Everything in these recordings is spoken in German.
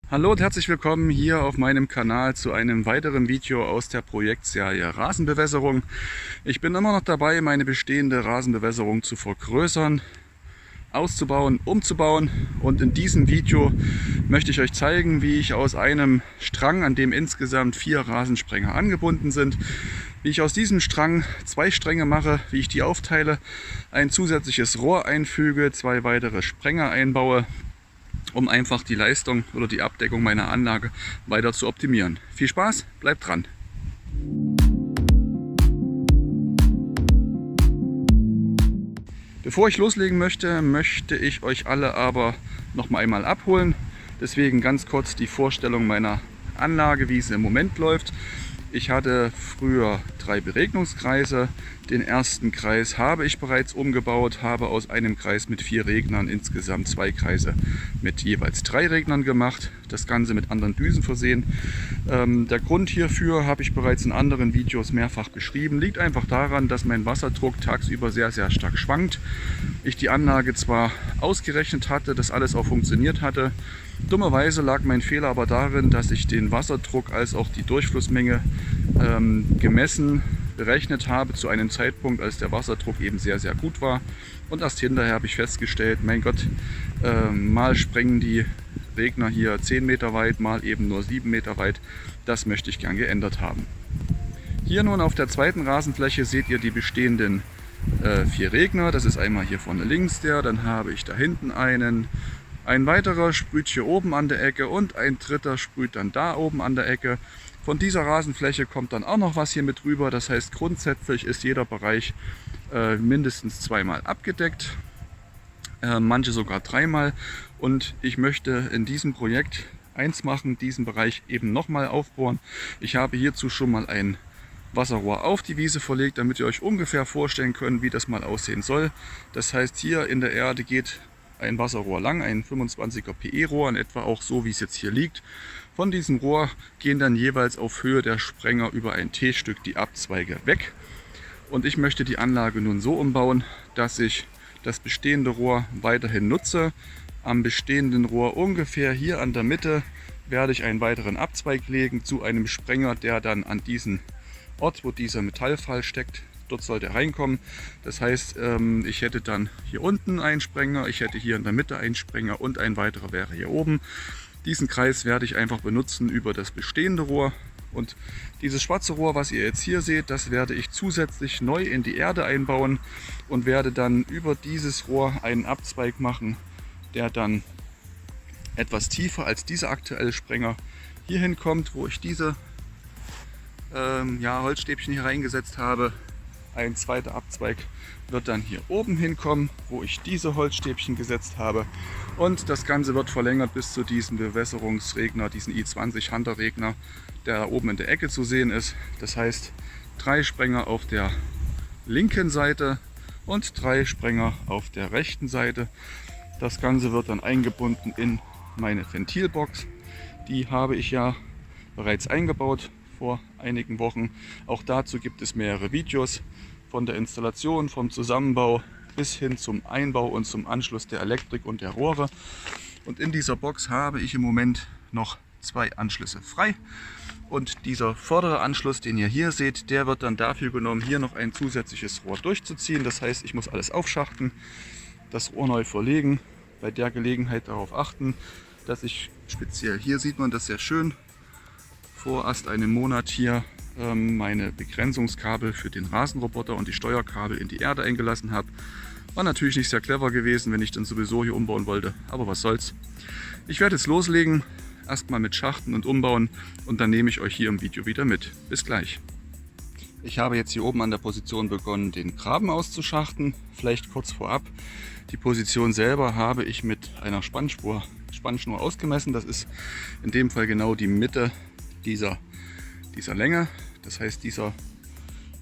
Hallo und herzlich willkommen hier auf meinem Kanal zu einem weiteren Video aus der Projektserie Rasenbewässerung. Ich bin immer noch dabei, meine bestehende Rasenbewässerung zu vergrößern, auszubauen, umzubauen, und in diesem Video möchte ich euch zeigen, wie ich aus einem Strang, an dem insgesamt 4 Rasensprenger angebunden sind, wie ich aus diesem Strang 2 Stränge mache, wie ich die aufteile, ein zusätzliches Rohr einfüge, 2 weitere Sprenger einbaue, um einfach die Leistung oder die Abdeckung meiner Anlage weiter zu optimieren. Viel Spaß, bleibt dran! Bevor ich loslegen möchte ich euch alle aber noch einmal abholen. Deswegen ganz kurz die Vorstellung meiner Anlage, wie es im Moment läuft. Ich hatte früher 3 Beregnungskreise. Den ersten Kreis habe ich bereits umgebaut, habe aus einem Kreis mit 4 Regnern insgesamt 2 Kreise mit jeweils 3 Regnern gemacht. Das Ganze mit anderen Düsen versehen. Der Grund hierfür habe ich bereits in anderen Videos mehrfach beschrieben. Liegt einfach daran, dass mein Wasserdruck tagsüber sehr stark schwankt. Ich die Anlage zwar ausgerechnet hatte, dass alles auch funktioniert hatte. Dummerweise lag mein Fehler aber darin, dass ich den Wasserdruck als auch die Durchflussmenge gemessen, berechnet habe zu einem Zeitpunkt, als der Wasserdruck eben sehr gut war. Und erst hinterher habe ich festgestellt, mein Gott, mal sprengen die Regner hier 10 Meter weit, mal eben nur 7 Meter weit. Das möchte ich gern geändert haben. Hier nun auf der zweiten Rasenfläche seht ihr die bestehenden 4 Regner. Das ist einmal hier vorne links der, dann habe ich da hinten einen. Ein weiterer sprüht hier oben an der Ecke und ein dritter sprüht dann da oben an der Ecke. Von dieser Rasenfläche kommt dann auch noch was hier mit rüber. Das heißt, grundsätzlich ist jeder Bereich mindestens 2-mal abgedeckt, manche sogar 3-mal. Und ich möchte in diesem Projekt eins machen, diesen Bereich eben nochmal aufbohren. Ich habe hierzu schon mal ein Wasserrohr auf die Wiese verlegt, damit ihr euch ungefähr vorstellen könnt, wie das mal aussehen soll. Das heißt, hier in der Erde geht ein Wasserrohr lang, ein 25er PE-Rohr, in etwa auch so, wie es jetzt hier liegt. Von diesem Rohr gehen dann jeweils auf Höhe der Sprenger über ein T-Stück die Abzweige weg. Und ich möchte die Anlage nun so umbauen, dass ich das bestehende Rohr weiterhin nutze. Am bestehenden Rohr ungefähr hier an der Mitte werde ich einen weiteren Abzweig legen zu einem Sprenger, der dann an diesen Ort, wo dieser Metallpfahl steckt, dort sollte er reinkommen. Das heißt, ich hätte dann hier unten einen Sprenger, ich hätte hier in der Mitte einen Sprenger und ein weiterer wäre hier oben. Diesen Kreis werde ich einfach benutzen über das bestehende Rohr. Und dieses schwarze Rohr, was ihr jetzt hier seht, das werde ich zusätzlich neu in die Erde einbauen und werde dann über dieses Rohr einen Abzweig machen, der dann etwas tiefer als dieser aktuelle Sprenger hier hinkommt, wo ich diese Holzstäbchen hier reingesetzt habe. Ein zweiter Abzweig wird dann hier oben hinkommen, wo ich diese Holzstäbchen gesetzt habe. Und das Ganze wird verlängert bis zu diesem Bewässerungsregner, diesen i20 Hunter Regner, der da oben in der Ecke zu sehen ist. Das heißt, 3 Sprenger auf der linken Seite und 3 Sprenger auf der rechten Seite. Das Ganze wird dann eingebunden in meine Ventilbox. Die habe ich ja bereits eingebaut vor einigen Wochen. Auch dazu gibt es mehrere Videos, von der Installation, vom Zusammenbau bis hin zum Einbau und zum Anschluss der Elektrik und der Rohre. Und in dieser Box habe ich im Moment noch 2 Anschlüsse frei. Und dieser vordere Anschluss, den ihr hier seht, der wird dann dafür genommen, hier noch ein zusätzliches Rohr durchzuziehen. Das heißt, ich muss alles aufschachten, das Rohr neu verlegen, bei der Gelegenheit darauf achten, dass ich speziell, hier sieht man das sehr schön, vor erst einem Monat hier meine Begrenzungskabel für den Rasenroboter und die Steuerkabel in die Erde eingelassen habe. War natürlich nicht sehr clever gewesen, wenn ich dann sowieso hier umbauen wollte, aber was soll's. Ich werde jetzt loslegen, erstmal mit Schachten und Umbauen, und dann nehme ich euch hier im Video wieder mit. Bis gleich. Ich habe jetzt hier oben an der Position begonnen, den Graben auszuschachten. Vielleicht kurz vorab, die Position selber habe ich mit einer Spannschnur ausgemessen. Das ist in dem Fall genau die Mitte dieser Länge. Das heißt, dieser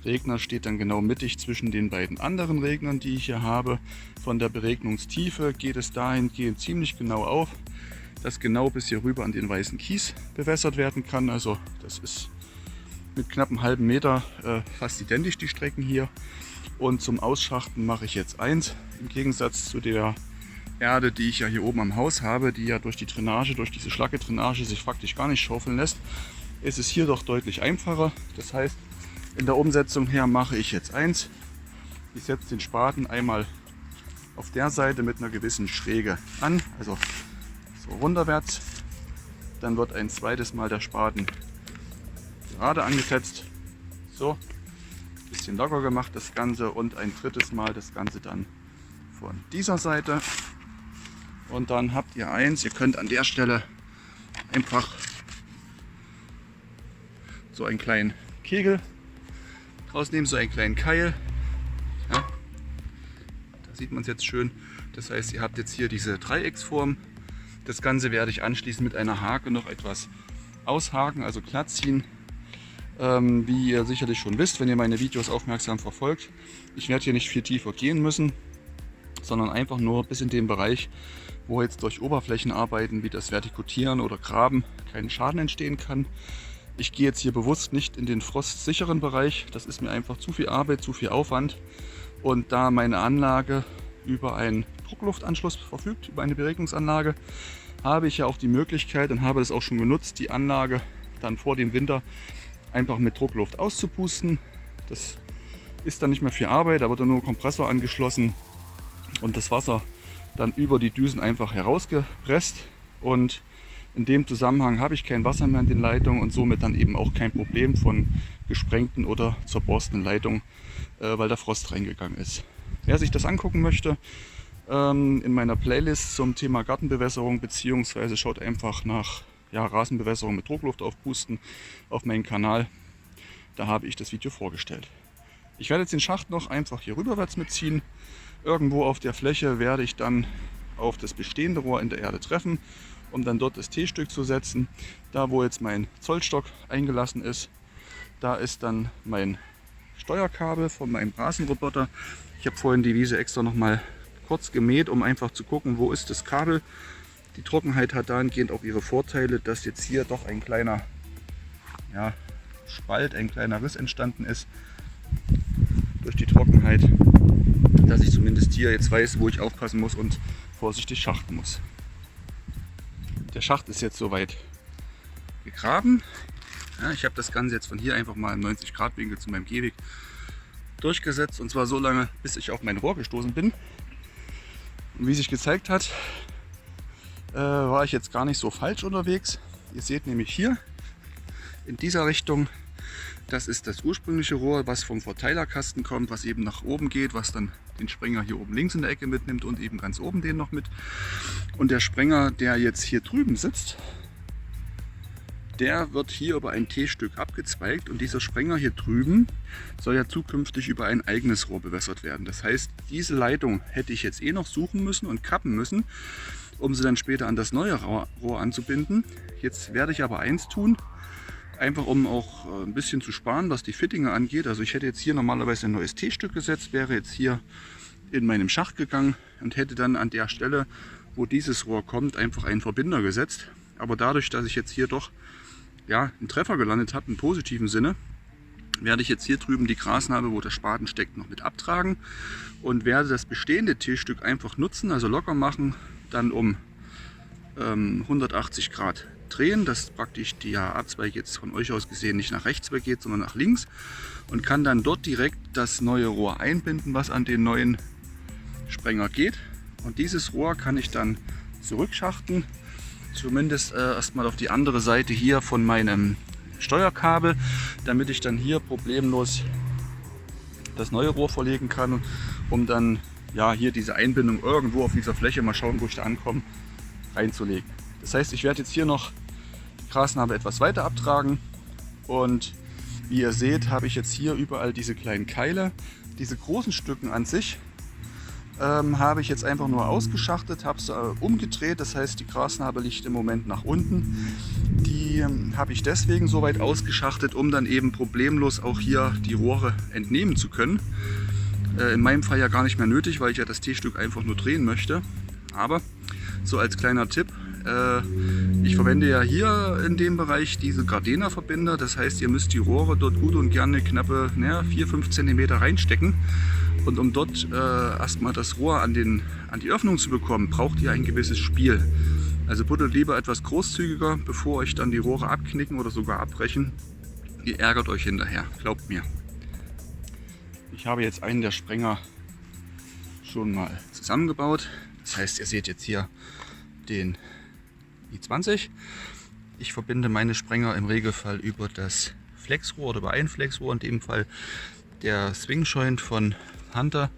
Regner steht dann genau mittig zwischen den beiden anderen Regnern, die ich hier habe. Von der Beregnungstiefe geht es dahingehend ziemlich genau auf, dass genau bis hier rüber an den weißen Kies bewässert werden kann. Also das ist mit knapp einem halben Meter fast identisch, die Strecken hier. Und zum Ausschachten mache ich jetzt eins, im Gegensatz zu der Erde, die ich ja hier oben am Haus habe, die ja durch die Drainage, durch diese Schlacke-Drainage sich praktisch gar nicht schaufeln lässt, ist es hier doch deutlich einfacher. Das heißt, in der Umsetzung her mache ich jetzt eins. Ich setze den Spaten einmal auf der Seite mit einer gewissen Schräge an, also so runterwärts. Dann wird ein zweites Mal der Spaten gerade angesetzt. So, bisschen locker gemacht das Ganze und ein drittes Mal das Ganze dann von dieser Seite. Und dann habt ihr eins, ihr könnt an der Stelle einfach so einen kleinen Kegel rausnehmen, so einen kleinen Keil. Ja, da sieht man es jetzt schön. Das heißt, ihr habt jetzt hier diese Dreiecksform. Das Ganze werde ich anschließend mit einer Hake noch etwas aushaken, also glatt ziehen. Wie ihr sicherlich schon wisst, wenn ihr meine Videos aufmerksam verfolgt, ich werde hier nicht viel tiefer gehen müssen, sondern einfach nur bis in den Bereich, wo jetzt durch Oberflächenarbeiten wie das Vertikutieren oder Graben kein Schaden entstehen kann. Ich gehe jetzt hier bewusst nicht in den frostsicheren Bereich, das ist mir einfach zu viel Arbeit, zu viel Aufwand. Und da meine Anlage über einen Druckluftanschluss verfügt, über eine Beregnungsanlage, habe ich ja auch die Möglichkeit und habe das auch schon genutzt, die Anlage dann vor dem Winter einfach mit Druckluft auszupusten. Das ist dann nicht mehr viel Arbeit, da wird dann nur ein Kompressor angeschlossen und das Wasser dann über die Düsen einfach herausgepresst. Und in dem Zusammenhang habe ich kein Wasser mehr in den Leitungen und somit dann eben auch kein Problem von gesprengten oder zerborstenen Leitungen, weil da Frost reingegangen ist. Wer sich das angucken möchte, in meiner Playlist zum Thema Gartenbewässerung, beziehungsweise schaut einfach nach Rasenbewässerung mit Druckluft aufpusten auf meinen Kanal, da habe ich das Video vorgestellt. Ich werde jetzt den Schacht noch einfach hier rüberwärts mitziehen. Irgendwo auf der Fläche werde ich dann auf das bestehende Rohr in der Erde treffen, um dann dort das T-Stück zu setzen. Da wo jetzt mein Zollstock eingelassen ist, da ist dann mein Steuerkabel von meinem Rasenroboter. Ich habe vorhin die Wiese extra noch mal kurz gemäht, um einfach zu gucken, wo ist das Kabel. Die Trockenheit hat dahingehend auch ihre Vorteile, dass jetzt hier doch ein kleiner Spalt, ein kleiner Riss entstanden ist durch die Trockenheit, dass ich zumindest hier jetzt weiß, wo ich aufpassen muss und vorsichtig schachten muss. Der Schacht ist jetzt soweit gegraben. Ja, ich habe das Ganze jetzt von hier einfach mal im 90-Grad-Winkel zu meinem Gehweg durchgesetzt, und zwar so lange, bis ich auf mein Rohr gestoßen bin. Und wie sich gezeigt hat, war ich jetzt gar nicht so falsch unterwegs. Ihr seht nämlich hier in dieser Richtung, das ist das ursprüngliche Rohr, was vom Verteilerkasten kommt, was eben nach oben geht, was dann den Sprenger hier oben links in der Ecke mitnimmt und eben ganz oben den noch mit. Und der Sprenger, der jetzt hier drüben sitzt, der wird hier über ein T-Stück abgezweigt, und dieser Sprenger hier drüben soll ja zukünftig über ein eigenes Rohr bewässert werden. Das heißt, diese Leitung hätte ich jetzt noch suchen müssen und kappen müssen, um sie dann später an das neue Rohr anzubinden. Jetzt werde ich aber eins tun, einfach um auch ein bisschen zu sparen, was die Fittinge angeht. Also ich hätte jetzt hier normalerweise ein neues T-Stück gesetzt, wäre jetzt hier in meinem Schacht gegangen und hätte dann an der Stelle, wo dieses Rohr kommt, einfach einen Verbinder gesetzt. Aber dadurch, dass ich jetzt hier doch einen Treffer gelandet habe, im positiven Sinne, werde ich jetzt hier drüben die Grasnarbe, wo der Spaten steckt, noch mit abtragen und werde das bestehende T-Stück einfach nutzen, also locker machen, dann um 180 Grad drehen, dass praktisch der Abzweig jetzt von euch aus gesehen nicht nach rechts weggeht, sondern nach links, und kann dann dort direkt das neue Rohr einbinden, was an den neuen Sprenger geht. Und dieses Rohr kann ich dann zurückschachten, zumindest erstmal auf die andere Seite hier von meinem Steuerkabel, damit ich dann hier problemlos das neue Rohr verlegen kann, um dann hier diese Einbindung irgendwo auf dieser Fläche, mal schauen, wo ich da ankomme, reinzulegen. Das heißt, ich werde jetzt hier noch die Grasnarbe etwas weiter abtragen, und wie ihr seht, habe ich jetzt hier überall diese kleinen Keile. Diese großen Stücken an sich habe ich jetzt einfach nur ausgeschachtet, habe sie umgedreht, das heißt, die Grasnarbe liegt im Moment nach unten. Die habe ich deswegen so weit ausgeschachtet, um dann eben problemlos auch hier die Rohre entnehmen zu können. In meinem Fall ja gar nicht mehr nötig, weil ich ja das T-Stück einfach nur drehen möchte. Aber so als kleiner Tipp, ich verwende ja hier in dem Bereich diese Gardena-Verbinder. Das heißt, ihr müsst die Rohre dort gut und gerne knappe 4-5 cm reinstecken. Und um dort erstmal das Rohr an die Öffnung zu bekommen, braucht ihr ein gewisses Spiel. Also buddelt lieber etwas großzügiger, bevor euch dann die Rohre abknicken oder sogar abbrechen. Ihr ärgert euch hinterher, glaubt mir. Ich habe jetzt einen der Sprenger schon mal zusammengebaut. Das heißt, ihr seht jetzt hier den i20. Ich verbinde meine Sprenger im Regelfall über das Flexrohr oder über ein Flexrohr, in dem Fall der Swing Joint von Hunter.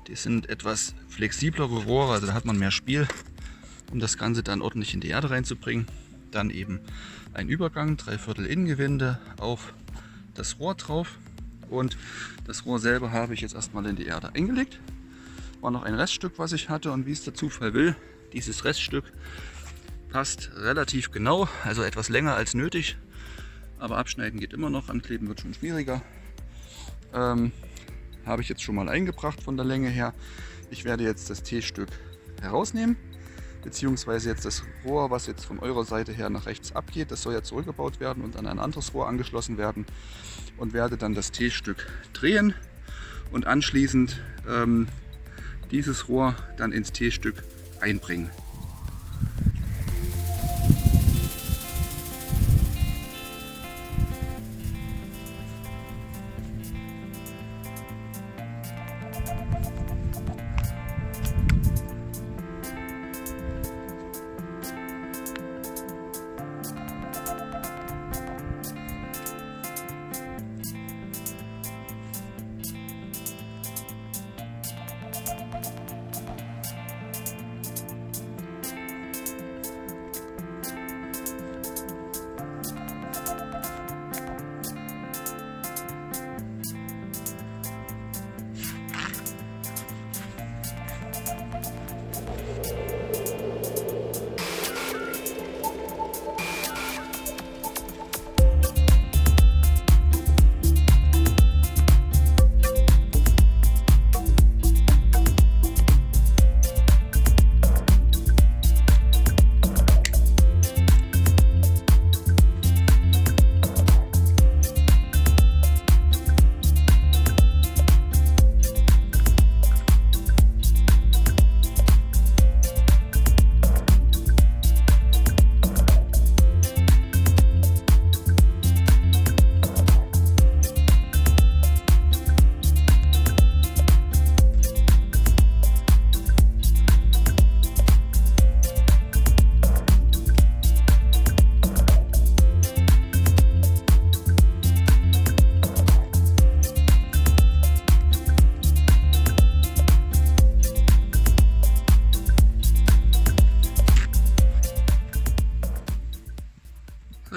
Die sind etwas flexiblere Rohre, also da hat man mehr Spiel, um das Ganze dann ordentlich in die Erde reinzubringen. Dann eben ein Übergang, 3/4 Innengewinde auf das Rohr drauf. Und das Rohr selber habe ich jetzt erstmal in die Erde eingelegt. War noch ein Reststück, was ich hatte, und wie es der Zufall will, dieses Reststück passt relativ genau, also etwas länger als nötig, aber abschneiden geht immer noch, ankleben wird schon schwieriger. Habe ich jetzt schon mal eingebracht von der Länge her. Ich werde jetzt das T-Stück herausnehmen, beziehungsweise jetzt das Rohr, was jetzt von eurer Seite her nach rechts abgeht, das soll ja zurückgebaut werden und an ein anderes Rohr angeschlossen werden, und werde dann das T-Stück drehen und anschließend dieses Rohr dann ins T-Stück einbringen.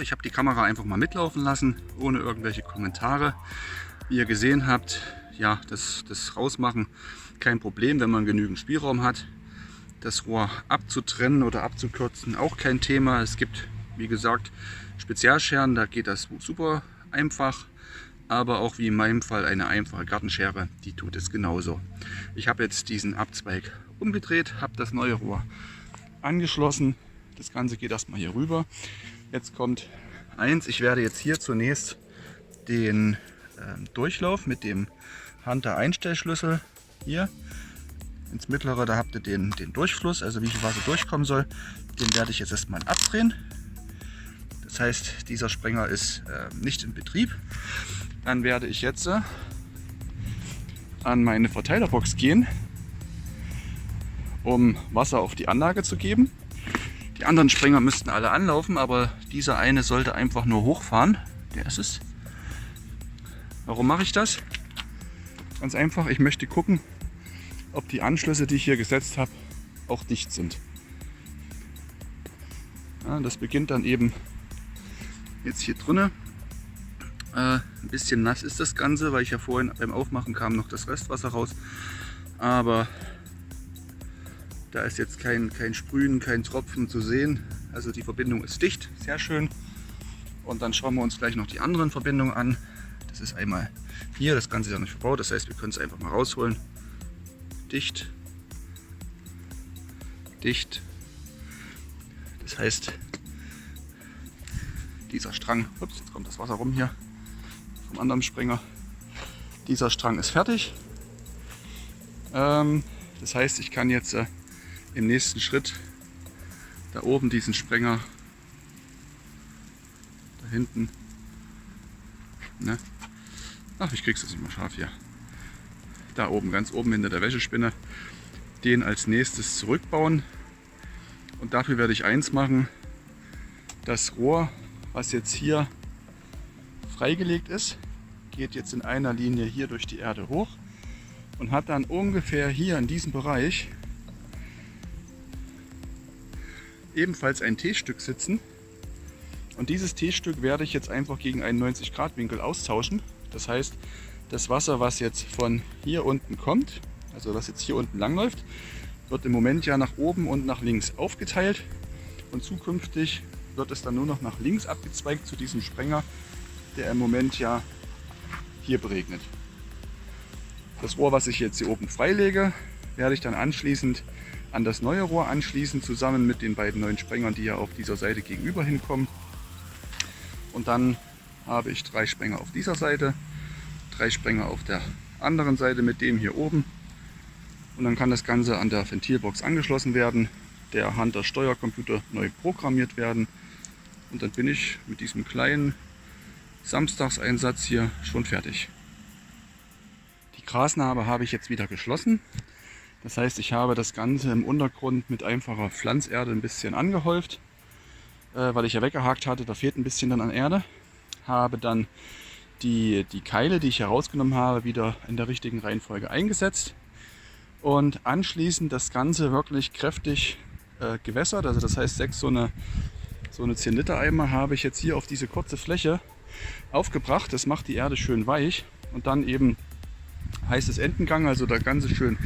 Ich habe die Kamera einfach mal mitlaufen lassen, ohne irgendwelche Kommentare. Wie ihr gesehen habt, ja, das Rausmachen kein Problem, wenn man genügend Spielraum hat. Das Rohr abzutrennen oder abzukürzen auch kein Thema. Es gibt, wie gesagt, Spezialscheren, da geht das super einfach. Aber auch wie in meinem Fall eine einfache Gartenschere, die tut es genauso. Ich habe jetzt diesen Abzweig umgedreht, habe das neue Rohr angeschlossen. Das Ganze geht erstmal hier rüber. Jetzt kommt eins, ich werde jetzt hier zunächst den Durchlauf mit dem Hunter Einstellschlüssel hier ins mittlere, da habt ihr den Durchfluss, also wie viel Wasser durchkommen soll, den werde ich jetzt erstmal abdrehen. Das heißt, dieser Sprenger ist nicht in Betrieb. Dann werde ich jetzt an meine Verteilerbox gehen, um Wasser auf die Anlage zu geben. Die anderen Sprenger müssten alle anlaufen, aber dieser eine sollte einfach nur hochfahren. Der ist es. Warum mache ich das? Ganz einfach, ich möchte gucken, ob die Anschlüsse, die ich hier gesetzt habe, auch dicht sind. Ja, das beginnt dann eben jetzt hier drinnen. Ein bisschen nass ist das Ganze, weil ich ja vorhin beim Aufmachen kam noch das Restwasser raus. Aber da ist jetzt kein Sprühen, kein Tropfen zu sehen. Also die Verbindung ist dicht, sehr schön. Und dann schauen wir uns gleich noch die anderen Verbindungen an. Das ist einmal hier, das Ganze ist ja nicht verbaut, das heißt, wir können es einfach mal rausholen. Dicht, dicht. Das heißt, dieser Strang, ups, jetzt kommt das Wasser rum hier vom anderen Sprenger. Dieser Strang ist fertig. Das heißt, ich kann jetzt im nächsten Schritt da oben diesen Sprenger da hinten, ne? Ach, ich krieg's das nicht mehr scharf hier. Da oben, ganz oben hinter der Wäschespinne, den als nächstes zurückbauen. Und dafür werde ich eins machen: Das Rohr, was jetzt hier freigelegt ist, geht jetzt in einer Linie hier durch die Erde hoch und hat dann ungefähr hier in diesem Bereich ebenfalls ein T-Stück sitzen. Und dieses T-Stück werde ich jetzt einfach gegen einen 90-Grad-Winkel austauschen. Das heißt, das Wasser, was jetzt von hier unten kommt, also was jetzt hier unten lang läuft, wird im Moment ja nach oben und nach links aufgeteilt. Und zukünftig wird es dann nur noch nach links abgezweigt zu diesem Sprenger, der im Moment ja hier beregnet. Das Rohr, was ich jetzt hier oben freilege, werde ich dann anschließend an das neue Rohr anschließen, zusammen mit den beiden neuen Sprengern, die ja auf dieser Seite gegenüber hinkommen. Und dann habe ich 3 Sprenger auf dieser Seite, 3 Sprenger auf der anderen Seite mit dem hier oben. Und dann kann das Ganze an der Ventilbox angeschlossen werden, der Hunter Steuercomputer neu programmiert werden. Und dann bin ich mit diesem kleinen Samstagseinsatz hier schon fertig. Die Grasnarbe habe ich jetzt wieder geschlossen. Das heißt, ich habe das Ganze im Untergrund mit einfacher Pflanzerde ein bisschen angehäuft, weil ich ja weggehakt hatte, da fehlt ein bisschen dann an Erde. Habe dann die Keile, die ich herausgenommen habe, wieder in der richtigen Reihenfolge eingesetzt und anschließend das Ganze wirklich kräftig gewässert. Also das heißt, 6 so eine 10 Liter Eimer habe ich jetzt hier auf diese kurze Fläche aufgebracht. Das macht die Erde schön weich und dann eben heißes Entengang, also das Ganze schön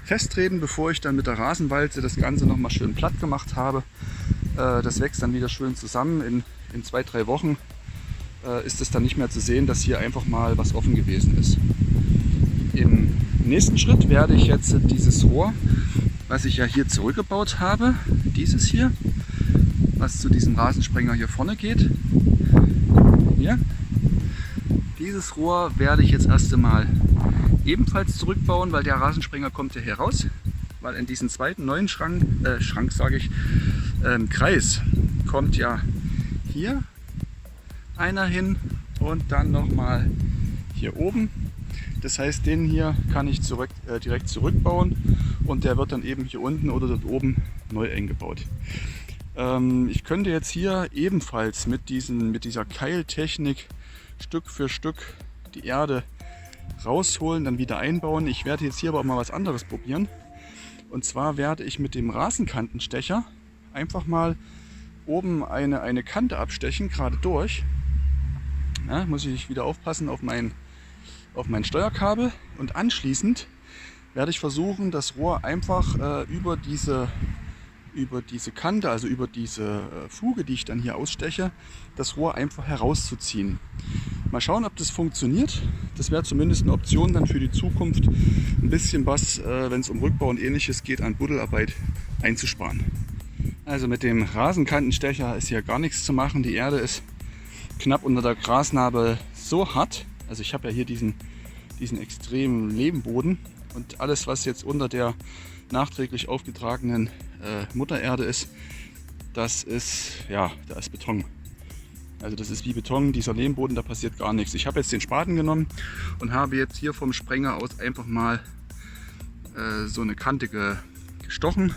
festtreten, bevor ich dann mit der Rasenwalze das Ganze nochmal schön platt gemacht habe. Das wächst dann wieder schön zusammen. In 2-3 Wochen ist es dann nicht mehr zu sehen, dass hier einfach mal was offen gewesen ist. Im nächsten Schritt werde ich jetzt dieses Rohr, was ich ja hier zurückgebaut habe, dieses hier, was zu diesem Rasensprenger hier vorne geht, hier, dieses Rohr werde ich jetzt erst einmal ebenfalls zurückbauen, weil der Rasensprenger kommt ja hier raus, weil in diesen zweiten neuen Kreis kommt ja hier einer hin und dann nochmal hier oben. Das heißt, den hier kann ich direkt zurückbauen und der wird dann eben hier unten oder dort oben neu eingebaut. Ich könnte jetzt hier ebenfalls mit dieser Keiltechnik Stück für Stück die Erde rausholen, dann wieder einbauen. Ich werde jetzt hier aber mal was anderes probieren. Und zwar werde ich mit dem Rasenkantenstecher einfach mal oben eine Kante abstechen, gerade durch. Ja, muss ich wieder aufpassen auf mein Steuerkabel. Und anschließend werde ich versuchen, das Rohr einfach über diese Kante, also über diese Fuge, die ich dann hier aussteche, das Rohr einfach herauszuziehen. Mal schauen, ob das funktioniert. Das wäre zumindest eine Option dann für die Zukunft, ein bisschen was, wenn es um Rückbau und ähnliches geht, an Buddelarbeit einzusparen. Also mit dem Rasenkantenstecher ist hier gar nichts zu machen. Die Erde ist knapp unter der Grasnarbe so hart. Also ich habe ja hier diesen extremen Lehmboden und alles, was jetzt unter der nachträglich aufgetragenen Muttererde ist, das ist, ja, da ist Beton. Also das ist wie Beton, dieser Lehmboden, da passiert gar nichts. Ich habe jetzt den Spaten genommen und habe jetzt hier vom Sprenger aus einfach mal so eine Kante gestochen.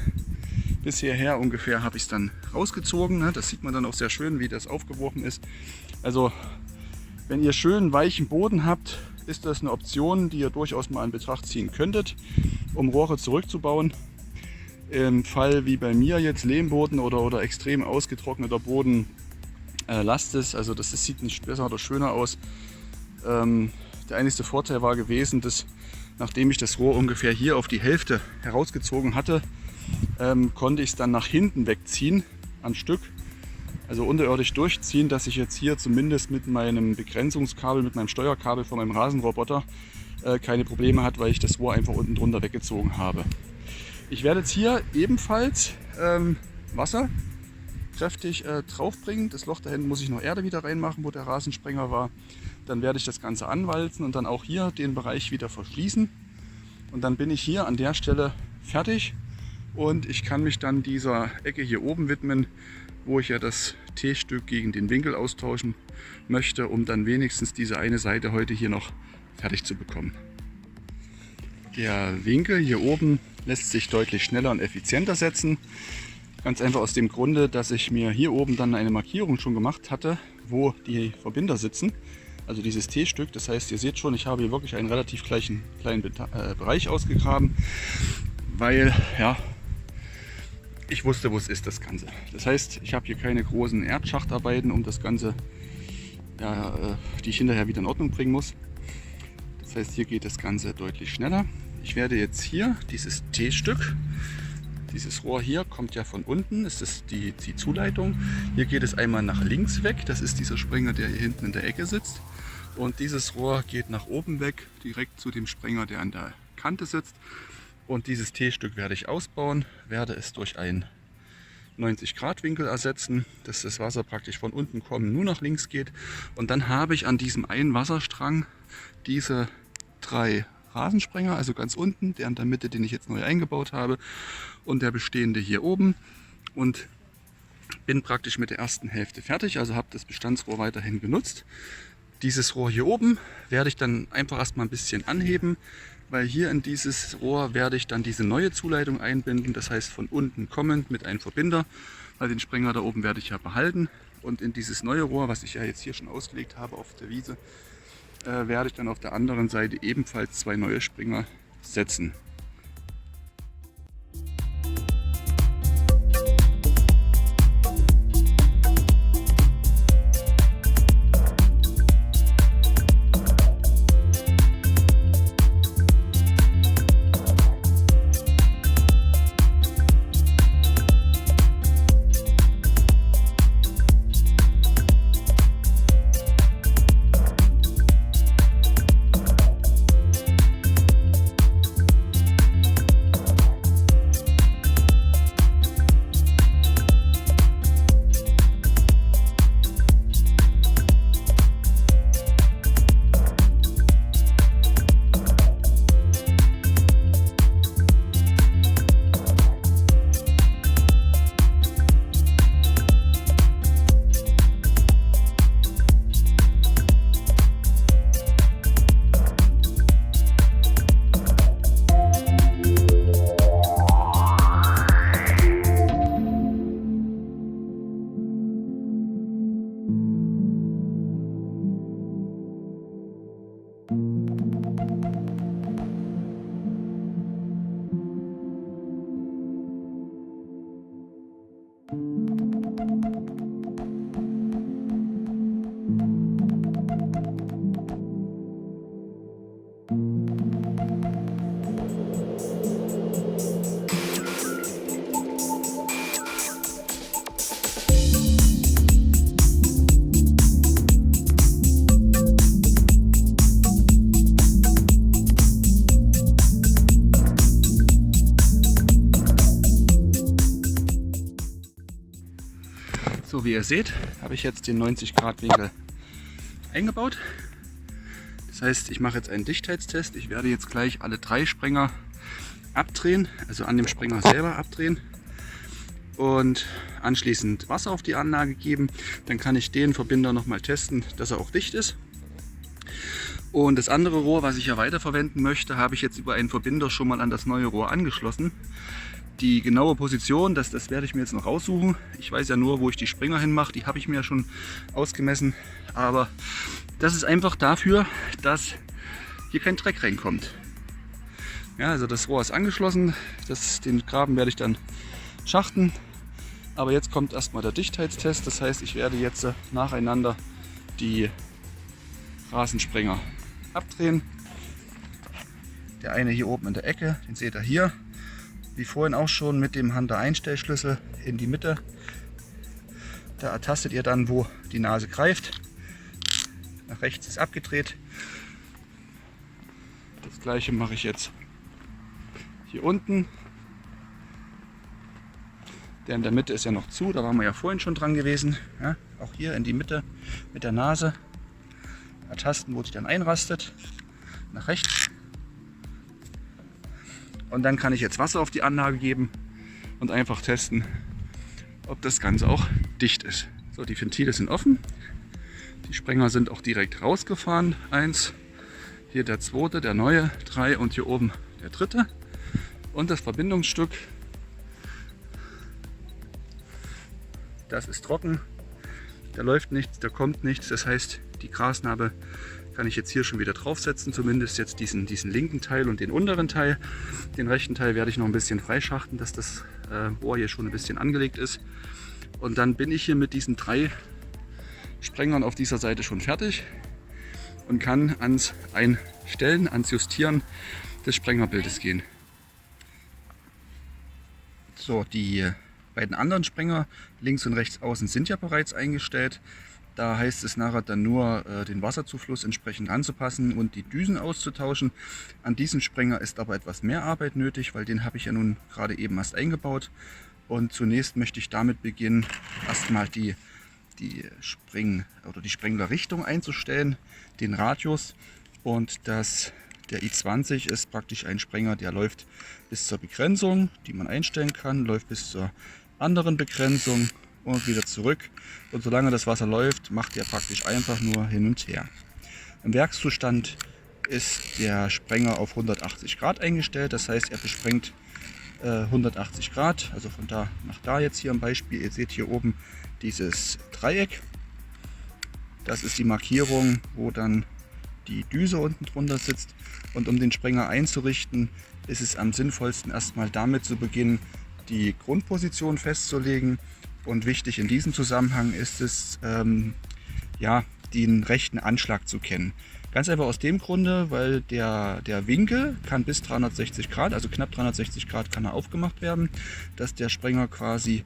Bis hierher ungefähr habe ich es dann rausgezogen. Ne? Das sieht man dann auch sehr schön, wie das aufgeworfen ist. Also wenn ihr schön weichen Boden habt, ist das eine Option, die ihr durchaus mal in Betracht ziehen könntet, um Rohre zurückzubauen. Im Fall wie bei mir jetzt Lehmboden oder extrem ausgetrockneter Boden, lasst es. Also das sieht nicht besser oder schöner aus. Der einzige Vorteil war gewesen, dass nachdem ich das Rohr ungefähr hier auf die Hälfte herausgezogen hatte, konnte ich es dann nach hinten wegziehen, ein Stück, also unterirdisch durchziehen, dass ich jetzt hier zumindest mit meinem Begrenzungskabel, mit meinem Steuerkabel von meinem Rasenroboter keine Probleme hat, weil ich das Rohr einfach unten drunter weggezogen habe. Ich werde jetzt hier ebenfalls Wasser kräftig draufbringen. Das Loch da hinten muss ich noch Erde wieder reinmachen, wo der Rasensprenger war. Dann werde ich das Ganze anwalzen und dann auch hier den Bereich wieder verschließen. Und dann bin ich hier an der Stelle fertig und ich kann mich dann dieser Ecke hier oben widmen, wo ich ja das T-Stück gegen den Winkel austauschen möchte, um dann wenigstens diese eine Seite heute hier noch fertig zu bekommen. Der Winkel hier oben lässt sich deutlich schneller und effizienter setzen. Ganz einfach aus dem Grunde, dass ich mir hier oben dann eine Markierung schon gemacht hatte, wo die Verbinder sitzen. Also dieses T-Stück. Das heißt, ihr seht schon, ich habe hier wirklich einen relativ kleinen Bereich ausgegraben, weil ja, ich wusste, wo es ist, das Ganze. Das heißt, ich habe hier keine großen Erdschachtarbeiten, um das Ganze, die ich hinterher wieder in Ordnung bringen muss. Das heißt, hier geht das Ganze deutlich schneller. Ich werde jetzt hier dieses T-Stück, dieses Rohr hier kommt ja von unten, das ist die Zuleitung. Hier geht es einmal nach links weg, das ist dieser Springer, der hier hinten in der Ecke sitzt. Und dieses Rohr geht nach oben weg, direkt zu dem Springer, der an der Kante sitzt. Und dieses T-Stück werde ich ausbauen, werde es durch einen 90-Grad-Winkel ersetzen, dass das Wasser praktisch von unten kommen nur nach links geht. Und dann habe ich an diesem einen Wasserstrang diese 3 Rasensprenger, also ganz unten, der in der Mitte, den ich jetzt neu eingebaut habe, und der bestehende hier oben. Und bin praktisch mit der ersten Hälfte fertig, also habe das Bestandsrohr weiterhin genutzt. Dieses Rohr hier oben werde ich dann einfach erstmal ein bisschen anheben, weil hier in dieses Rohr werde ich dann diese neue Zuleitung einbinden, das heißt von unten kommend mit einem Verbinder, weil den Springer da oben werde ich ja behalten. Und in dieses neue Rohr, was ich ja jetzt hier schon ausgelegt habe auf der Wiese, werde ich dann auf der anderen Seite ebenfalls 2 neue Springer setzen. So, wie ihr seht, habe ich jetzt den 90-Grad-Winkel eingebaut. Das heißt, ich mache jetzt einen Dichtheitstest. Ich werde jetzt gleich alle 3 Sprenger abdrehen, also an dem Springer selber abdrehen und anschließend Wasser auf die Anlage geben. Dann kann ich den Verbinder nochmal testen, dass er auch dicht ist. Und das andere Rohr, was ich ja weiterverwenden möchte, habe ich jetzt über einen Verbinder schon mal an das neue Rohr angeschlossen. Die genaue Position, das werde ich mir jetzt noch raussuchen. Ich weiß ja nur, wo ich die Springer hinmache, die habe ich mir ja schon ausgemessen. Aber das ist einfach dafür, dass hier kein Dreck reinkommt. Ja, also das Rohr ist angeschlossen, den Graben werde ich dann schachten. Aber jetzt kommt erstmal der Dichtheitstest, das heißt, ich werde jetzt nacheinander die Rasensprenger abdrehen. Der eine hier oben in der Ecke, den seht ihr hier. Wie vorhin auch schon mit dem Hunter-Einstellschlüssel in die Mitte. Da ertastet ihr dann, wo die Nase greift. Nach rechts ist abgedreht. Das gleiche mache ich jetzt hier unten. Der in der Mitte ist ja noch zu, da waren wir ja vorhin schon dran gewesen. Ja, auch hier in die Mitte mit der Nase ertasten, wo sich dann einrastet. Nach rechts. Und dann kann ich jetzt Wasser auf die Anlage geben und einfach testen, ob das Ganze auch dicht ist. So, die Ventile sind offen. Die Sprenger sind auch direkt rausgefahren. 1, hier der zweite, der neue, 3 und hier oben der dritte. Und das Verbindungsstück, das ist trocken. Da läuft nichts, da kommt nichts. Das heißt, die Grasnarbe kann ich jetzt hier schon wieder draufsetzen. Zumindest jetzt diesen linken Teil und den unteren Teil. Den rechten Teil werde ich noch ein bisschen freischachten, dass das Rohr hier schon ein bisschen angelegt ist. Und dann bin ich hier mit diesen 3 Sprengern auf dieser Seite schon fertig und kann ans Einstellen, ans Justieren des Sprengerbildes gehen. So, die beiden anderen Sprenger links und rechts außen sind ja bereits eingestellt. Da heißt es nachher dann nur, den Wasserzufluss entsprechend anzupassen und die Düsen auszutauschen. An diesem Sprenger ist aber etwas mehr Arbeit nötig, weil den habe ich ja nun gerade eben erst eingebaut. Und zunächst möchte ich damit beginnen, erstmal die Sprenglerrichtung einzustellen, den Radius. Und der i20 ist praktisch ein Sprenger, der läuft bis zur Begrenzung, die man einstellen kann, läuft bis zur anderen Begrenzung und wieder zurück. Und solange das Wasser läuft, macht er praktisch einfach nur hin und her. Im Werkszustand ist der Sprenger auf 180 Grad eingestellt, das heißt, er besprengt 180 Grad, also von da nach da jetzt hier am Beispiel. Ihr seht hier oben dieses Dreieck. Das ist die Markierung, wo dann die Düse unten drunter sitzt. Und um den Sprenger einzurichten, ist es am sinnvollsten erstmal damit zu beginnen, die Grundposition festzulegen. Und wichtig in diesem Zusammenhang ist es, den rechten Anschlag zu kennen. Ganz einfach aus dem Grunde, weil der Winkel kann bis 360 Grad, also knapp 360 Grad kann er aufgemacht werden, dass der Sprenger quasi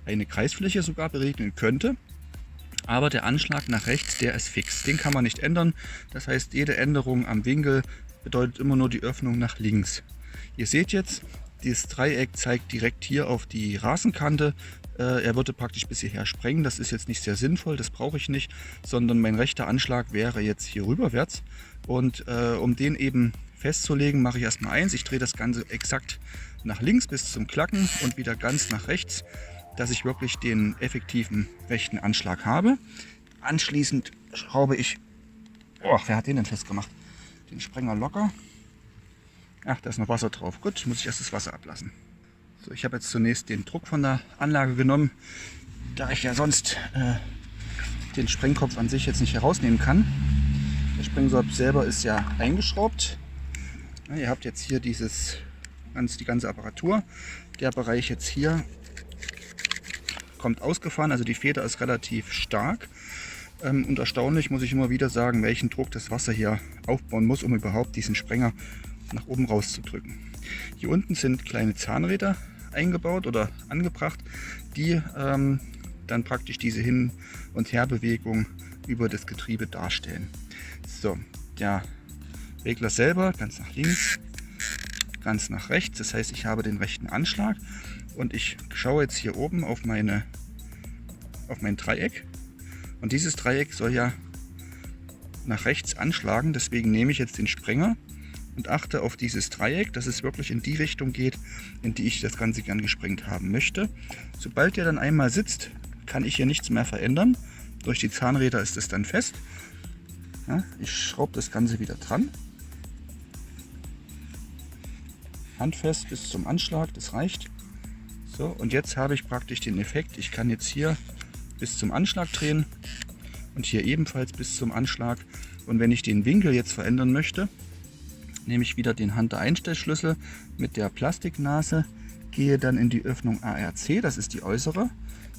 eine Kreisfläche sogar beregnen könnte. Aber der Anschlag nach rechts, der ist fix. Den kann man nicht ändern. Das heißt, jede Änderung am Winkel bedeutet immer nur die Öffnung nach links. Ihr seht jetzt, dieses Dreieck zeigt direkt hier auf die Rasenkante. Er würde praktisch bis hierher sprengen. Das ist jetzt nicht sehr sinnvoll, das brauche ich nicht, sondern mein rechter Anschlag wäre jetzt hier rüberwärts. Und um den eben festzulegen, mache ich erstmal eins. Ich drehe das Ganze exakt nach links bis zum Klacken und wieder ganz nach rechts, dass ich wirklich den effektiven rechten Anschlag habe. Anschließend schraube ich, wer hat den denn festgemacht? Den Sprenger locker. Ach, da ist noch Wasser drauf. Gut, muss ich erst das Wasser ablassen. So, ich habe jetzt zunächst den Druck von der Anlage genommen, da ich ja sonst den Sprengkopf an sich jetzt nicht herausnehmen kann. Der Sprengkopf selber ist ja eingeschraubt. Ja, ihr habt jetzt hier die ganze Apparatur. Der Bereich jetzt hier kommt ausgefahren, also die Feder ist relativ stark. Und erstaunlich muss ich immer wieder sagen, welchen Druck das Wasser hier aufbauen muss, um überhaupt diesen Sprenger nach oben rauszudrücken. Hier unten sind kleine Zahnräder eingebaut oder angebracht, die dann praktisch diese Hin- und Herbewegung über das Getriebe darstellen. So, der Regler selber ganz nach links, ganz nach rechts, das heißt, ich habe den rechten Anschlag und ich schaue jetzt hier oben auf mein Dreieck und dieses Dreieck soll ja nach rechts anschlagen, deswegen nehme ich jetzt den Sprenger und achte auf dieses Dreieck, dass es wirklich in die Richtung geht, in die ich das Ganze gern gesprengt haben möchte. Sobald der dann einmal sitzt, kann ich hier nichts mehr verändern. Durch die Zahnräder ist es dann fest. Ja, ich schraube das Ganze wieder dran. Handfest bis zum Anschlag, das reicht. So, und jetzt habe ich praktisch den Effekt, ich kann jetzt hier bis zum Anschlag drehen und hier ebenfalls bis zum Anschlag. Und wenn ich den Winkel jetzt verändern möchte, nehme ich wieder den Hunter-Einstellschlüssel mit der Plastiknase, gehe dann in die Öffnung ARC, das ist die äußere,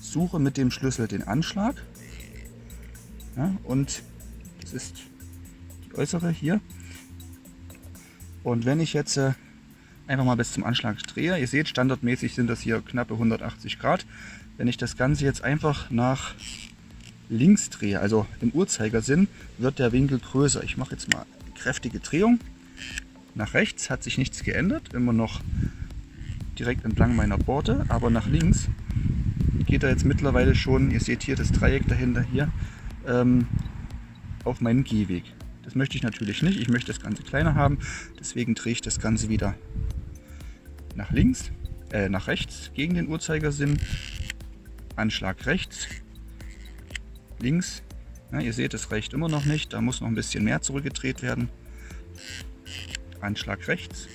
suche mit dem Schlüssel den Anschlag, ja, und das ist die äußere hier. Und wenn ich jetzt einfach mal bis zum Anschlag drehe, ihr seht, standardmäßig sind das hier knappe 180 Grad. Wenn ich das Ganze jetzt einfach nach links drehe, also im Uhrzeigersinn, wird der Winkel größer. Ich mache jetzt mal eine kräftige Drehung. Nach rechts hat sich nichts geändert, immer noch direkt entlang meiner Borte, aber nach links geht er jetzt mittlerweile schon, ihr seht hier das Dreieck dahinter hier, auf meinen Gehweg. Das möchte ich natürlich nicht, ich möchte das Ganze kleiner haben, deswegen drehe ich das Ganze wieder nach links, nach rechts gegen den Uhrzeigersinn, Anschlag rechts, links. Ja, ihr seht, es reicht immer noch nicht, da muss noch ein bisschen mehr zurückgedreht werden. Anschlag rechts,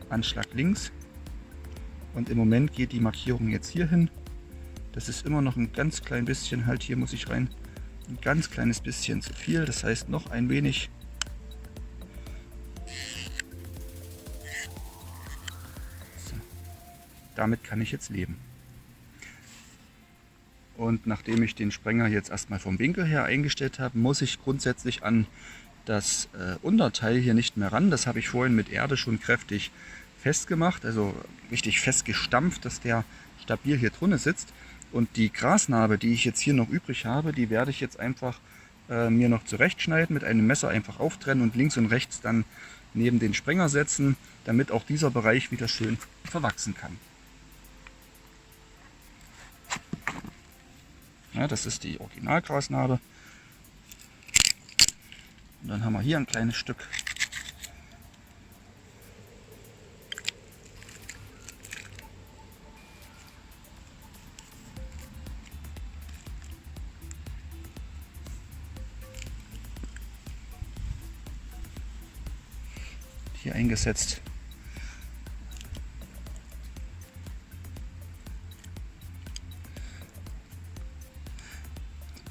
Anschlag links und im Moment geht die Markierung jetzt hier hin. Das ist immer noch ein ganz klein bisschen, halt hier muss ich rein, ein ganz kleines bisschen zu viel, das heißt noch ein wenig. So. Damit kann ich jetzt leben. Und nachdem ich den Sprenger jetzt erstmal vom Winkel her eingestellt habe, muss ich grundsätzlich an das Unterteil hier nicht mehr ran. Das habe ich vorhin mit Erde schon kräftig festgemacht, also richtig festgestampft, dass der stabil hier drinnen sitzt. Und die Grasnarbe, die ich jetzt hier noch übrig habe, die werde ich jetzt einfach mir noch zurechtschneiden, mit einem Messer einfach auftrennen und links und rechts dann neben den Sprenger setzen, damit auch dieser Bereich wieder schön verwachsen kann. Ja, das ist die Originalgrasnarbe. Und dann haben wir hier ein kleines Stück. Hier eingesetzt.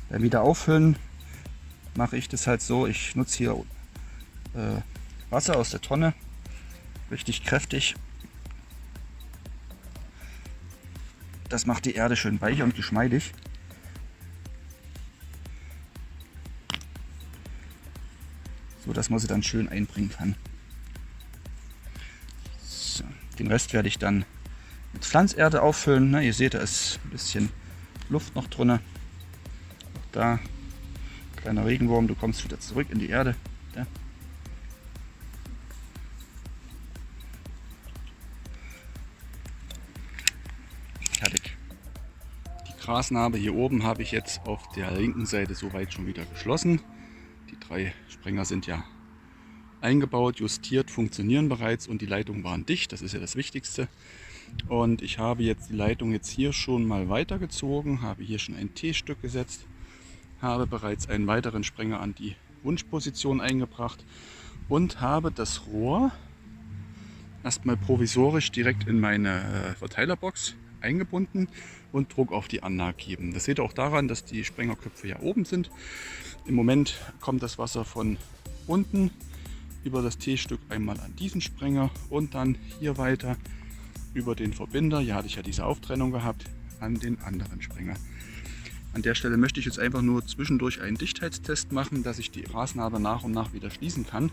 Beim Wiederauffüllen mache ich das halt so, ich nutze hier Wasser aus der Tonne, richtig kräftig. Das macht die Erde schön weich und geschmeidig. So dass man sie dann schön einbringen kann. So, den Rest werde ich dann mit Pflanzerde auffüllen. Na, ihr seht, da ist ein bisschen Luft noch drin. Da, kleiner Regenwurm, du kommst wieder zurück in die Erde. Da. Fertig. Die Grasnarbe hier oben habe ich jetzt auf der linken Seite soweit schon wieder geschlossen. Die 3 Sprenger sind ja eingebaut, justiert, funktionieren bereits und die Leitungen waren dicht. Das ist ja das Wichtigste. Und ich habe jetzt die Leitung jetzt hier schon mal weitergezogen, habe hier schon ein T-Stück gesetzt, habe bereits einen weiteren Sprenger an die Wunschposition eingebracht und habe das Rohr erstmal provisorisch direkt in meine Verteilerbox eingebunden und Druck auf die Anlage geben. Das seht ihr auch daran, dass die Sprengerköpfe ja oben sind. Im Moment kommt das Wasser von unten über das T-Stück einmal an diesen Sprenger und dann hier weiter über den Verbinder, hier hatte ich ja diese Auftrennung gehabt, an den anderen Sprenger. An der Stelle möchte ich jetzt einfach nur zwischendurch einen Dichtheitstest machen, dass ich die Grasnarbe nach und nach wieder schließen kann.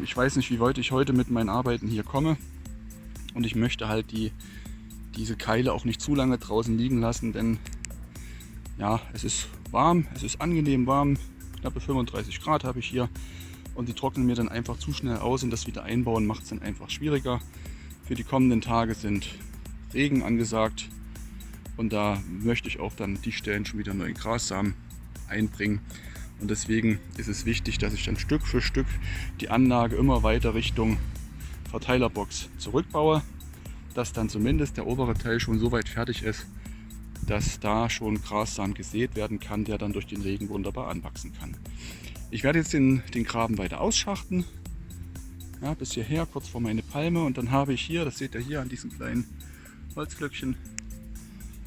Ich weiß nicht, wie weit ich heute mit meinen Arbeiten hier komme und ich möchte halt diese Keile auch nicht zu lange draußen liegen lassen, denn ja, es ist warm, es ist angenehm warm, knappe 35 Grad habe ich hier und die trocknen mir dann einfach zu schnell aus und das wieder einbauen macht es dann einfach schwieriger. Für die kommenden Tage sind Regen angesagt und da möchte ich auch dann die Stellen schon wieder neuen Grassamen einbringen. Und deswegen ist es wichtig, dass ich dann Stück für Stück die Anlage immer weiter Richtung Verteilerbox zurückbaue, dass dann zumindest der obere Teil schon so weit fertig ist, dass da schon Grassamen gesät werden kann, der dann durch den Regen wunderbar anwachsen kann. Ich werde jetzt den Graben weiter ausschachten, ja, bis hierher, kurz vor meine Palme, und dann habe ich hier, das seht ihr hier an diesen kleinen Holzglöckchen,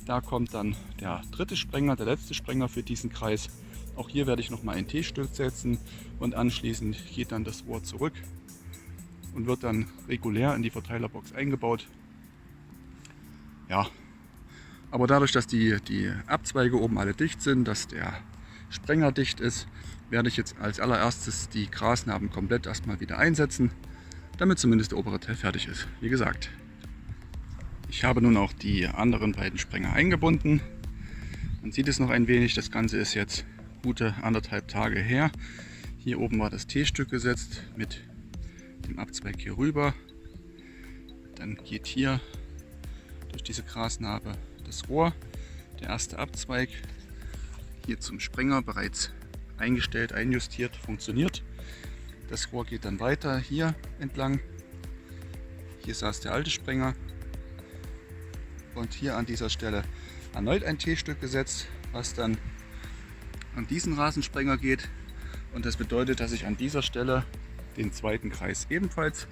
da kommt dann der dritte Sprenger, der letzte Sprenger für diesen Kreis. Auch hier werde ich noch mal ein T-Stück setzen und anschließend geht dann das Rohr zurück und wird dann regulär in die Verteilerbox eingebaut. Ja, aber dadurch, dass die Abzweige oben alle dicht sind, dass der Sprenger dicht ist, werde ich jetzt als allererstes die Grasnarben komplett erstmal wieder einsetzen, damit zumindest der obere Teil fertig ist. Wie gesagt, ich habe nun auch die anderen beiden Sprenger eingebunden. Man sieht es noch ein wenig, das Ganze ist jetzt gute 1,5 Tage her. Hier oben war das T-Stück gesetzt mit dem Abzweig hier rüber. Dann geht hier durch diese Grasnarbe das Rohr, der erste Abzweig, hier zum Sprenger bereits eingestellt, einjustiert, funktioniert. Das Rohr geht dann weiter hier entlang. Hier saß der alte Sprenger. Und hier an dieser Stelle erneut ein T-Stück gesetzt, was dann an diesen Rasensprenger geht. Und das bedeutet, dass ich an dieser Stelle den zweiten Kreis ebenfalls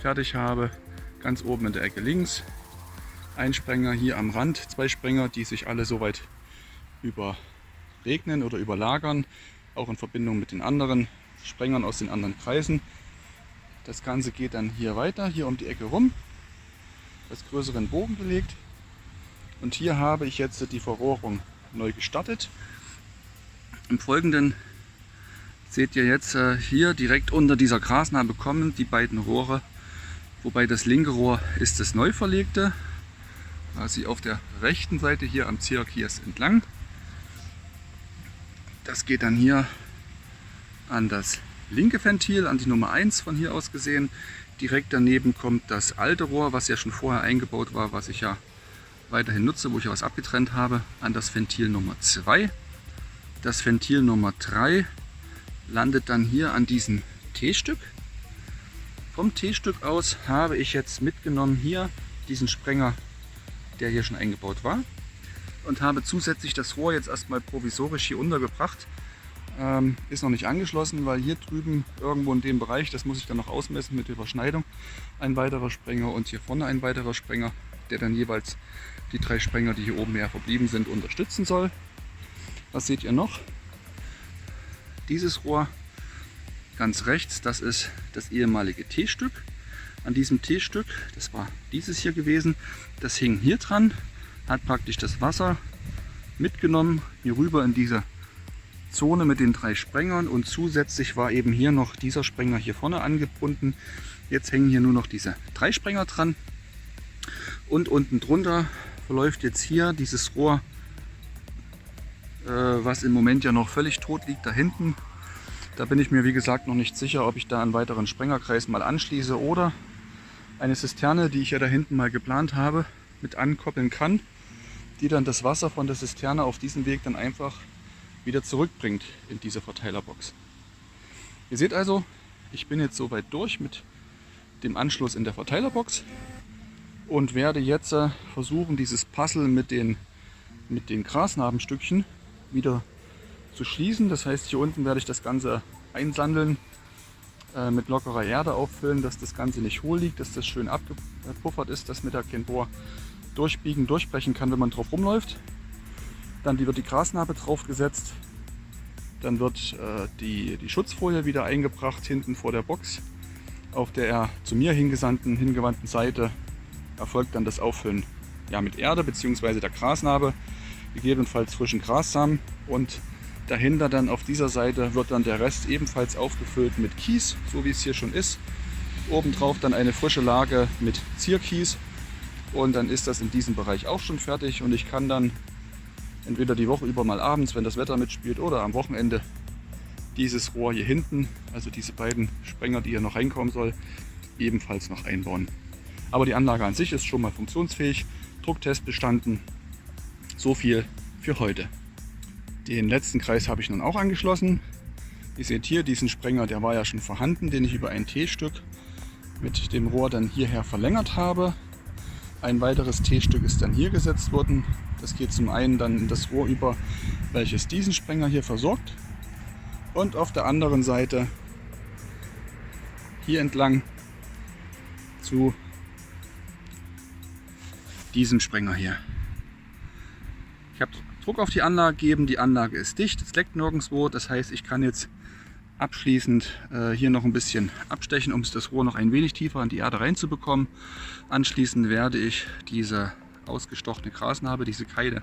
fertig habe. Ganz oben in der Ecke links ein Sprenger, hier am Rand 2 Sprenger, die sich alle soweit überregnen oder überlagern, auch in Verbindung mit den anderen Sprengern aus den anderen Kreisen. Das Ganze geht dann hier weiter, hier um die Ecke rum, als größeren Bogen gelegt. Und hier habe ich jetzt die Verrohrung neu gestartet. Im Folgenden seht ihr jetzt hier direkt unter dieser Grasnarbe kommen die beiden Rohre, wobei das linke Rohr ist das neu verlegte, quasi auf der rechten Seite hier am Zierkies entlang. Das geht dann hier an das linke Ventil, an die Nummer 1 von hier aus gesehen. Direkt daneben kommt das alte Rohr, was ja schon vorher eingebaut war, was ich ja weiterhin nutze, wo ich ja was abgetrennt habe, an das Ventil Nummer 2. Das Ventil Nummer 3 landet dann hier an diesem T-Stück. Vom T-Stück aus habe ich jetzt mitgenommen hier diesen Sprenger, der hier schon eingebaut war, und habe zusätzlich das Rohr jetzt erstmal provisorisch hier untergebracht. Ist noch nicht angeschlossen, weil hier drüben irgendwo in dem Bereich, das muss ich dann noch ausmessen mit Überschneidung, ein weiterer Sprenger und hier vorne ein weiterer Sprenger, der dann jeweils die 3 Sprenger, die hier oben mehr verblieben sind, unterstützen soll. Was seht ihr noch? Dieses Rohr ganz rechts, das ist das ehemalige T-Stück. An diesem T-Stück, das war dieses hier gewesen, das hing hier dran, hat praktisch das Wasser mitgenommen, hier rüber in diese Zone mit den 3 Sprengern, und zusätzlich war eben hier noch dieser Sprenger hier vorne angebunden. Jetzt hängen hier nur noch diese 3 Sprenger dran, und unten drunter verläuft jetzt hier dieses Rohr, was im Moment ja noch völlig tot liegt, da hinten. Da bin ich mir wie gesagt noch nicht sicher, ob ich da einen weiteren Sprengerkreis mal anschließe oder eine Zisterne, die ich ja da hinten mal geplant habe, mit ankoppeln kann, die dann das Wasser von der Zisterne auf diesem Weg dann einfach wieder zurückbringt in diese Verteilerbox. Ihr seht also, ich bin jetzt soweit durch mit dem Anschluss in der Verteilerbox und werde jetzt versuchen, dieses Puzzle mit den Grasnarbenstückchen wieder zu schließen. Das heißt, hier unten werde ich das Ganze einsandeln, mit lockerer Erde auffüllen, dass das Ganze nicht hohl liegt, dass das schön abgepuffert ist, dass mit der kein Bohr durchbrechen kann, wenn man drauf rumläuft. Dann wird die Grasnarbe drauf gesetzt, dann wird die Schutzfolie wieder eingebracht hinten vor der Box. Auf der zu mir hingewandten Seite erfolgt dann das Auffüllen mit Erde bzw. der Grasnarbe, gegebenenfalls frischen Grassamen, und dahinter dann auf dieser Seite wird dann der Rest ebenfalls aufgefüllt mit Kies, so wie es hier schon ist. Obendrauf dann eine frische Lage mit Zierkies, und dann ist das in diesem Bereich auch schon fertig, und ich kann dann entweder die Woche über mal abends, wenn das Wetter mitspielt, oder am Wochenende dieses Rohr hier hinten, also diese beiden Sprenger, die hier noch reinkommen soll, ebenfalls noch einbauen. Aber die Anlage an sich ist schon mal funktionsfähig, Drucktest bestanden. So viel für heute. Den letzten Kreis habe ich nun auch angeschlossen. Ihr seht hier diesen Sprenger, der war ja schon vorhanden, den ich über ein T-Stück mit dem Rohr dann hierher verlängert habe. Ein weiteres T-Stück ist dann hier gesetzt worden. Das geht zum einen dann in das Rohr über, welches diesen Sprenger hier versorgt, und auf der anderen Seite hier entlang zu diesem Sprenger hier. Ich habe Druck auf die Anlage gegeben, die Anlage ist dicht, es leckt nirgendwo, das heißt, ich kann jetzt abschließend hier noch ein bisschen abstechen, um das Rohr noch ein wenig tiefer in die Erde reinzubekommen. Anschließend werde ich diese ausgestochene Grasnarbe, diese Keile,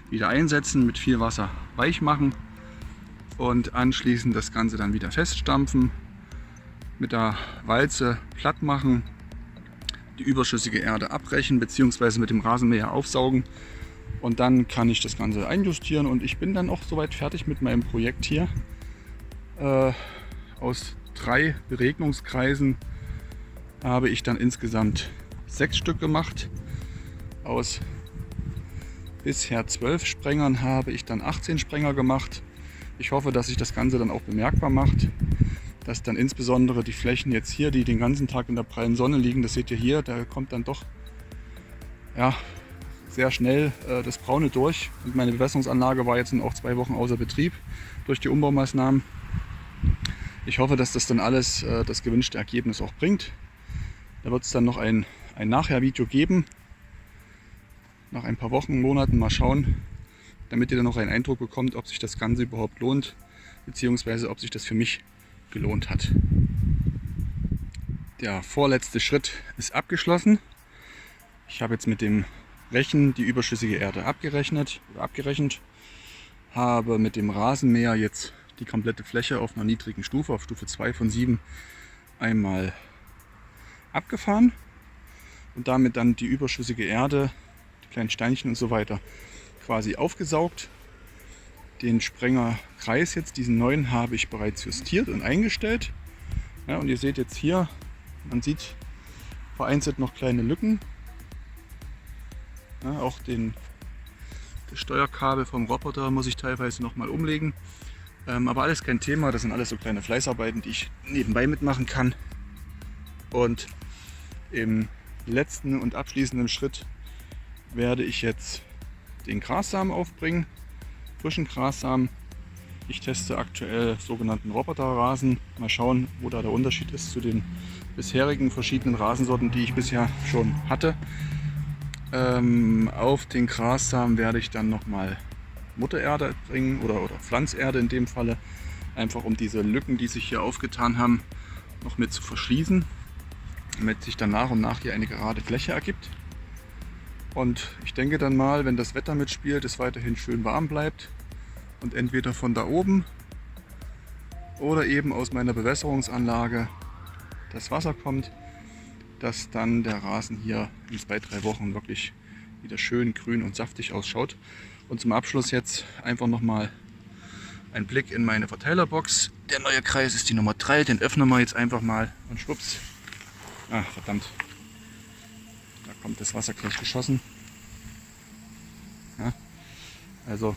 wieder einsetzen, mit viel Wasser weich machen und anschließend das Ganze dann wieder feststampfen, mit der Walze platt machen, die überschüssige Erde abbrechen bzw. mit dem Rasenmäher aufsaugen, und dann kann ich das Ganze einjustieren, und ich bin dann auch soweit fertig mit meinem Projekt hier. Aus 3 Beregnungskreisen habe ich dann insgesamt 6 Stück gemacht. Aus bisher 12 Sprengern habe ich dann 18 Sprenger gemacht. Ich hoffe, dass sich das Ganze dann auch bemerkbar macht. dass dann insbesondere die Flächen jetzt hier, die den ganzen Tag in der prallen Sonne liegen, das seht ihr hier, da kommt dann doch ja, sehr schnell das Braune durch. Und meine Bewässerungsanlage war jetzt auch 2 Wochen außer Betrieb durch die Umbaumaßnahmen. Ich hoffe, dass das dann alles das gewünschte Ergebnis auch bringt. Da wird es dann noch ein Nachher-Video geben. Nach ein paar Wochen, Monaten mal schauen, damit ihr dann noch einen Eindruck bekommt, ob sich das Ganze überhaupt lohnt, beziehungsweise ob sich das für mich gelohnt hat. Der vorletzte Schritt ist abgeschlossen. Ich habe jetzt mit dem Rechen die überschüssige Erde abgerechnet, habe mit dem Rasenmäher jetzt die komplette Fläche auf einer niedrigen Stufe, auf Stufe 2 von 7, einmal abgefahren und damit dann die überschüssige Erde, die kleinen Steinchen und so weiter, quasi aufgesaugt. Den Sprengerkreis jetzt, diesen neuen, habe ich bereits justiert und eingestellt. Ja, und ihr seht jetzt hier, man sieht vereinzelt noch kleine Lücken. Ja, auch das Steuerkabel vom Roboter muss ich teilweise noch mal umlegen. Aber alles kein Thema, das sind alles so kleine Fleißarbeiten, die ich nebenbei mitmachen kann. Und im letzten und abschließenden Schritt werde ich jetzt den Grassamen aufbringen, frischen Grassamen. Ich teste aktuell sogenannten Roboterrasen. Mal schauen, wo da der Unterschied ist zu den bisherigen verschiedenen Rasensorten, die ich bisher schon hatte. Auf den Grassamen werde ich dann nochmal Muttererde bringen oder Pflanzerde in dem Falle, einfach um diese Lücken, die sich hier aufgetan haben, noch mit zu verschließen, damit sich dann nach und nach hier eine gerade Fläche ergibt. Und ich denke dann mal, wenn das Wetter mitspielt, es weiterhin schön warm bleibt und entweder von da oben oder eben aus meiner Bewässerungsanlage das Wasser kommt, dass dann der Rasen hier in 2-3 Wochen wirklich wieder schön grün und saftig ausschaut. Und zum Abschluss jetzt einfach nochmal ein Blick in meine Verteilerbox. Der neue Kreis ist die Nummer 3, den öffnen wir jetzt einfach mal und schwupps. Ach verdammt, da kommt das Wasser gleich geschossen. Ja, also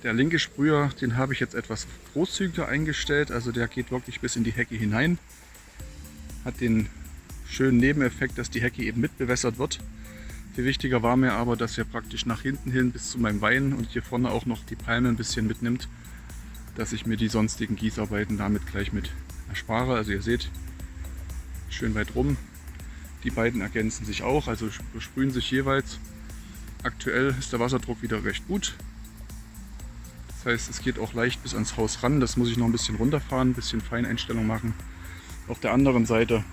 der linke Sprüher, den habe ich jetzt etwas großzügiger eingestellt, also der geht wirklich bis in die Hecke hinein. Hat den schönen Nebeneffekt, dass die Hecke eben mitbewässert wird. Viel wichtiger war mir aber, dass er praktisch nach hinten hin bis zu meinem Wein und hier vorne auch noch die Palmen ein bisschen mitnimmt, dass ich mir die sonstigen Gießarbeiten damit gleich mit erspare. Also ihr seht, schön weit rum. Die beiden ergänzen sich auch, also besprühen sich jeweils. Aktuell ist der Wasserdruck wieder recht gut. Das heißt, es geht auch leicht bis ans Haus ran. Das muss ich noch ein bisschen runterfahren, ein bisschen Feineinstellung machen. Auf der anderen Seite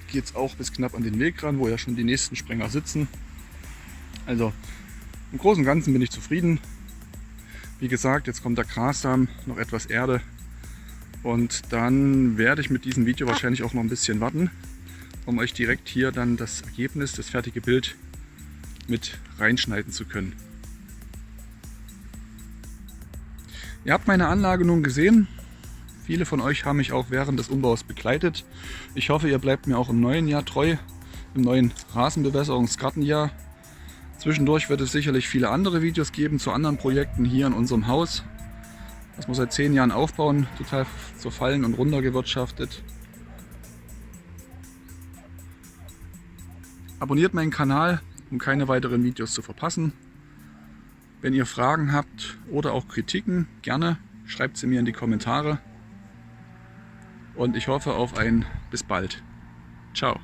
geht es auch bis knapp an den Weg ran, wo ja schon die nächsten Sprenger sitzen. Also im Großen und Ganzen bin ich zufrieden. Wie gesagt, jetzt kommt der Grassamen, noch etwas Erde. Und dann werde ich mit diesem Video wahrscheinlich auch noch ein bisschen warten, um euch direkt hier dann das Ergebnis, das fertige Bild mit reinschneiden zu können. Ihr habt meine Anlage nun gesehen. Viele von euch haben mich auch während des Umbaus begleitet. Ich hoffe, ihr bleibt mir auch im neuen Jahr treu, im neuen Rasenbewässerungsgartenjahr. Zwischendurch wird es sicherlich viele andere Videos geben zu anderen Projekten hier in unserem Haus. Das muss seit 10 Jahren aufbauen, total zerfallen und runtergewirtschaftet. Abonniert meinen Kanal, um keine weiteren Videos zu verpassen. Wenn ihr Fragen habt oder auch Kritiken, gerne schreibt sie mir in die Kommentare. Und ich hoffe auf ein bis bald. Ciao.